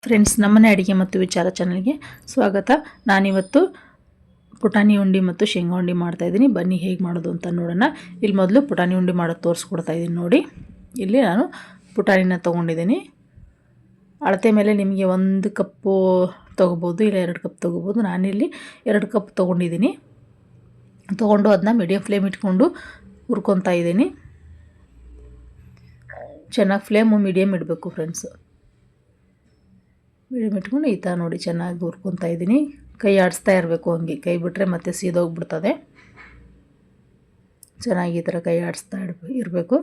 Friends, ನಮ್ಮನೆ ಅಡುಗೆ ಮತ್ತು ವಿಚಾರ ಚಾನಲ್ಗೆ ಸ್ವಾಗತ. ನಾನಿವತ್ತು ಪುಟಾಣಿ ಉಂಡೆ ಮತ್ತು ಶೇಂಗಾ ಉಂಡೆ ಮಾಡ್ತಾಯಿದ್ದೀನಿ. ಬನ್ನಿ ಹೇಗೆ ಮಾಡೋದು ಅಂತ ನೋಡೋಣ. ಇಲ್ಲಿ ಮೊದಲು ಪುಟಾಣಿ ಉಂಡೆ ಮಾಡೋದು ತೋರಿಸ್ಕೊಡ್ತಾ ಇದ್ದೀನಿ ನೋಡಿ. ಇಲ್ಲಿ ನಾನು ಪುಟಾಣಿನ ತೊಗೊಂಡಿದ್ದೀನಿ. ಅಳತೆ ಮೇಲೆ ನಿಮಗೆ 1 ಕಪ್ಪು ತೊಗೋಬೋದು, ಇಲ್ಲ 2 ಕಪ್ ತೊಗೋಬೋದು. ನಾನಿಲ್ಲಿ 2 ಕಪ್ ತೊಗೊಂಡಿದ್ದೀನಿ. ತೊಗೊಂಡು ಅದನ್ನ ಮೀಡಿಯಮ್ ಫ್ಲೇಮ್ ಇಟ್ಕೊಂಡು ಹುರ್ಕೊತಾ ಇದ್ದೀನಿ. ಚೆನ್ನಾಗಿ ಫ್ಲೇಮು ಮೀಡಿಯಮ್ ಇಡಬೇಕು ಫ್ರೆಂಡ್ಸು. ಮೀಡಿಯಮ್ ಇಟ್ಕೊಂಡು ಈ ಥರ ನೋಡಿ ಚೆನ್ನಾಗಿ ಹುರ್ಕೊತಾ ಇದ್ದೀನಿ. ಕೈ ಆಡಿಸ್ತಾ ಇರಬೇಕು, ಹಂಗೆ ಕೈ ಬಿಟ್ಟರೆ ಮತ್ತೆ ಸೀದೋಗ್ಬಿಡ್ತದೆ. ಚೆನ್ನಾಗಿ ಈ ಥರ ಕೈ ಆಡಿಸ್ತಾ ಇರಬೇಕು.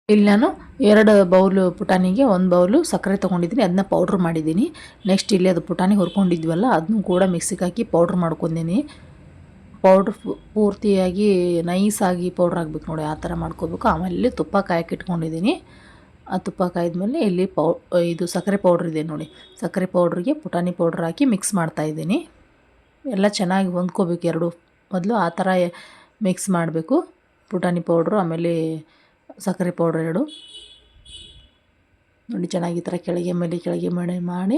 ಇಲ್ಲಿ ನಾನು 2 ಬೌಲು ಪುಟಾಣಿಗೆ 1 ಬೌಲು ಸಕ್ಕರೆ ತೊಗೊಂಡಿದ್ದೀನಿ. ಅದನ್ನ ಪೌಡ್ರ್ ಮಾಡಿದ್ದೀನಿ. ನೆಕ್ಸ್ಟ್ ಇಲ್ಲಿ ಅದು ಪುಟಾಣಿ ಹುರ್ಕೊಂಡಿದ್ವಲ್ಲ ಅದನ್ನು ಕೂಡ ಮಿಕ್ಸಿಗೆ ಹಾಕಿ ಪೌಡ್ರ್ ಮಾಡ್ಕೊಂಡಿದ್ದೀನಿ. ಪೌಡ್ರ್ ಪೂರ್ತಿಯಾಗಿ ನೈಸಾಗಿ ಪೌಡ್ರ್ ಆಗಬೇಕು ನೋಡಿ, ಆ ಥರ ಮಾಡ್ಕೋಬೇಕು. ಆಮೇಲೆ ಇಲ್ಲಿ ತುಪ್ಪ ಕಾಯಕ್ಕೆ ಇಟ್ಕೊಂಡಿದ್ದೀನಿ. ಆ ತುಪ್ಪ ಕಾಯ್ದ್ಮೇಲೆ ಇಲ್ಲಿ ಇದು ಸಕ್ಕರೆ ಪೌಡ್ರ್ ಇದೆ ನೋಡಿ. ಸಕ್ಕರೆ ಪೌಡ್ರಿಗೆ ಪುಟಾಣಿ ಪೌಡ್ರ್ ಹಾಕಿ ಮಿಕ್ಸ್ ಮಾಡ್ತಾಯಿದ್ದೀನಿ. ಎಲ್ಲ ಚೆನ್ನಾಗಿ ಹೊಂದ್ಕೋಬೇಕು ಎರಡು. ಮೊದಲು ಆ ಥರ ಮಿಕ್ಸ್ ಮಾಡಬೇಕು. ಪುಟಾಣಿ ಪೌಡ್ರು ಆಮೇಲೆ ಸಕ್ಕರೆ ಪೌಡ್ರ್ 2 ನೋಡಿ. ಚೆನ್ನಾಗಿ ಈ ಥರ ಕೆಳಗೆ ಮೇಲೆ ಮಾಡಿ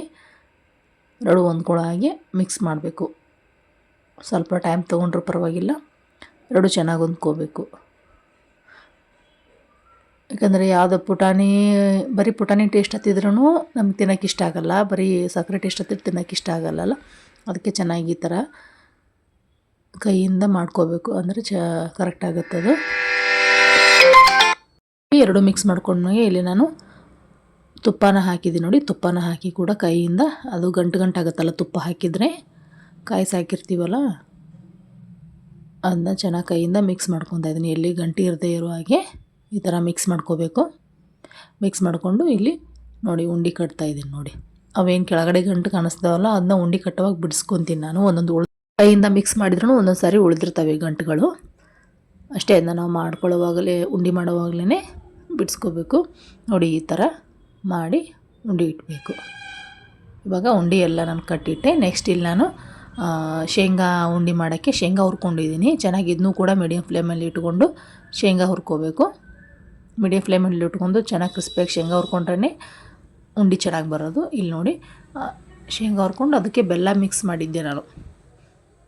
2 ಹೊಂದ್ಕೊಳ್ಳೋ ಹಾಗೆ ಮಿಕ್ಸ್ ಮಾಡಬೇಕು. ಸ್ವಲ್ಪ ಟೈಮ್ ತೊಗೊಂಡ್ರೂ ಪರವಾಗಿಲ್ಲ, 2 ಚೆನ್ನಾಗಿ ಹೊಂದ್ಕೋಬೇಕು. ಯಾಕಂದರೆ ಯಾವುದೋ ಬರೀ ಪುಟಾಣಿ ಟೇಸ್ಟ್ ಹತ್ತಿದ್ರೂ ನಮ್ಗೆ ತಿನ್ನೋಕೆ ಇಷ್ಟ ಆಗೋಲ್ಲ, ಬರೀ ಸಕ್ಕರೆ ಟೇಸ್ಟ್ ಹತ್ತಿದ್ರೆ ತಿನ್ನೋಕೆ ಇಷ್ಟ ಆಗೋಲ್ಲ. ಅದಕ್ಕೆ ಚೆನ್ನಾಗಿ ಈ ಥರ ಕೈಯಿಂದ ಮಾಡ್ಕೋಬೇಕು, ಅಂದರೆ ಕರೆಕ್ಟ್ ಆಗುತ್ತದು. 2 ಮಿಕ್ಸ್ ಮಾಡ್ಕೊಂಡ್ಮೇಲೆ ಇಲ್ಲಿ ನಾನು ತುಪ್ಪನ ಹಾಕಿದ್ದೀನಿ ನೋಡಿ. ತುಪ್ಪನ ಹಾಕಿ ಕೂಡ ಕೈಯಿಂದ, ಅದು ಗಂಟಾಗುತ್ತಲ್ಲ ತುಪ್ಪ ಹಾಕಿದರೆ, ಕಾಯಿಸಿ ಹಾಕಿರ್ತೀವಲ್ಲ ಅದನ್ನ ಚೆನ್ನಾಗಿ ಕೈಯಿಂದ ಮಿಕ್ಸ್ ಮಾಡ್ಕೊತಾ ಇದ್ದೀನಿ. ಎಲ್ಲಿ ಗಂಟು ಇರದೇ ಇರೋ ಹಾಗೆ ಈ ಥರ ಮಿಕ್ಸ್ ಮಾಡ್ಕೋಬೇಕು. ಮಿಕ್ಸ್ ಮಾಡಿಕೊಂಡು ಇಲ್ಲಿ ನೋಡಿ ಉಂಡೆ ಕಟ್ತಾಯಿದ್ದೀನಿ ನೋಡಿ. ಅವೇನು ಕೆಳಗಡೆ ಗಂಟು ಕಾಣಿಸ್ತಾವಲ್ಲ ಅದನ್ನ ಉಂಡೆ ಕಟ್ಟುವಾಗ ಬಿಡಿಸ್ಕೊತೀನಿ ನಾನು. ಒಂದೊಂದು ಕೈಯಿಂದ ಮಿಕ್ಸ್ ಮಾಡಿದ್ರೂ ಒಂದೊಂದು ಸಾರಿ ಉಳಿದಿರ್ತವೆ ಗಂಟುಗಳು. ಅಷ್ಟೇ, ಅದನ್ನ ನಾವು ಮಾಡ್ಕೊಳ್ಳೋವಾಗಲೇ ಉಂಡೆ ಮಾಡೋವಾಗಲೇ ಬಿಡಿಸ್ಕೋಬೇಕು ನೋಡಿ. ಈ ಥರ ಮಾಡಿ ಉಂಡೆ ಇಡಬೇಕು. ಇವಾಗ ಉಂಡೆ ಎಲ್ಲ ನಾನು ಕಟ್ಟಿಟ್ಟೆ. ನೆಕ್ಸ್ಟ್ ಇಲ್ಲಿ ನಾನು ಶೇಂಗಾ ಉಂಡೆ ಮಾಡೋಕ್ಕೆ ಶೇಂಗಾ ಹುರ್ಕೊಂಡಿದ್ದೀನಿ. ಚೆನ್ನಾಗಿ ಇದನ್ನೂ ಕೂಡ ಮೀಡಿಯಮ್ ಫ್ಲೇಮಲ್ಲಿ ಇಟ್ಕೊಂಡು ಶೇಂಗಾ ಹುರ್ಕೋಬೇಕು. ಮೀಡಿಯಮ್ ಫ್ಲೇಮಲ್ಲಿ ಇಟ್ಕೊಂಡು ಚೆನ್ನಾಗಿ ಕ್ರಿಸ್ಪಿಯಾಗಿ ಶೇಂಗಾ ಹುರ್ಕೊಂಡ್ರೆ ಉಂಡೆ ಚೆನ್ನಾಗಿ ಬರೋದು. ಇಲ್ಲಿ ನೋಡಿ ಶೇಂಗಾ ಹುರ್ಕೊಂಡು ಅದಕ್ಕೆ ಬೆಲ್ಲ ಮಿಕ್ಸ್ ಮಾಡಿದ್ದೆ ನಾನು.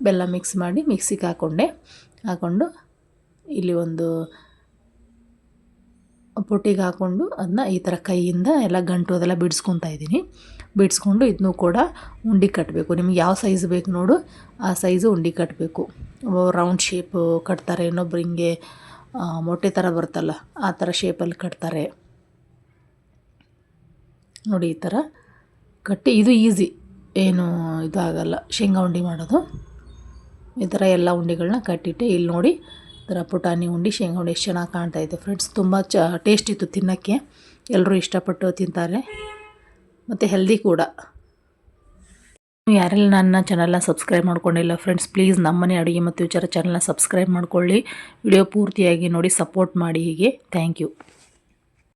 ಬೆಲ್ಲ ಮಿಕ್ಸ್ ಮಾಡಿ ಮಿಕ್ಸಿಗೆ ಹಾಕ್ಕೊಂಡು ಇಲ್ಲಿ ಒಂದು ಪುಟ್ಟಿಗೆ ಹಾಕ್ಕೊಂಡು ಅದನ್ನ ಈ ಥರ ಕೈಯಿಂದ ಎಲ್ಲ ಗಂಟು ಅದೆಲ್ಲ ಬಿಡಿಸ್ಕೊತಾ ಇದ್ದೀನಿ. ಬಿಡಿಸ್ಕೊಂಡು ಇದನ್ನೂ ಕೂಡ ಉಂಡೆ ಕಟ್ಟಬೇಕು. ನಿಮ್ಗೆ ಯಾವ ಸೈಜ್ ಬೇಕು ನೋಡು ಆ ಸೈಜು ಉಂಡೆ ಕಟ್ಟಬೇಕು. ರೌಂಡ್ ಶೇಪು ಕಟ್ತಾರೆ, ಇನ್ನೊಬ್ರು ಹಿಂಗೆ ಮೊಟ್ಟೆ ಥರ ಬರುತ್ತಲ್ಲ ಆ ಥರ ಶೇಪಲ್ಲಿ ಕಟ್ತಾರೆ ನೋಡಿ. ಈ ಥರ ಕಟ್ಟಿ, ಇದು ಈಸಿ, ಏನು ಇದಾಗಲ್ಲ ಶೇಂಗಾ ಉಂಡೆ ಮಾಡೋದು. ಈ ಥರ ಎಲ್ಲ ಉಂಡೆಗಳನ್ನ ಕಟ್ಟಿಟ್ಟೆ. ಇಲ್ಲಿ ನೋಡಿ ಈ ಥರ ಪುಟಾಣಿ ಉಂಡೆ ಶೇಂಗಾ ಉಂಡೆ ಎಷ್ಟು ಚೆನ್ನಾಗಿ ಕಾಣ್ತಾಯಿದೆ ಫ್ರೆಂಡ್ಸ್. ತುಂಬ ಟೇಸ್ಟ್ ಇತ್ತು ತಿನ್ನೋಕ್ಕೆ, ಎಲ್ಲರೂ ಇಷ್ಟಪಟ್ಟು ತಿಂತಾರೆ ಮತ್ತು ಹೆಲ್ದಿ ಕೂಡ. ಯಾರೆಲ್ಲ ನನ್ನ ಚಾನಲ್ನ ಸಬ್ಸ್ಕ್ರೈಬ್ ಮಾಡ್ಕೊಂಡಿಲ್ಲ ಫ್ರೆಂಡ್ಸ್, ಪ್ಲೀಸ್ ನಮ್ಮನೆ ಅಡುಗೆ ಮತ್ತು ವಿಚಾರ ಚಾನಲ್ನ ಸಬ್ಸ್ಕ್ರೈಬ್ ಮಾಡ್ಕೊಳ್ಳಿ. ವಿಡಿಯೋ ಪೂರ್ತಿಯಾಗಿ ನೋಡಿ, ಸಪೋರ್ಟ್ ಮಾಡಿ ಹೀಗೆ. Thank you.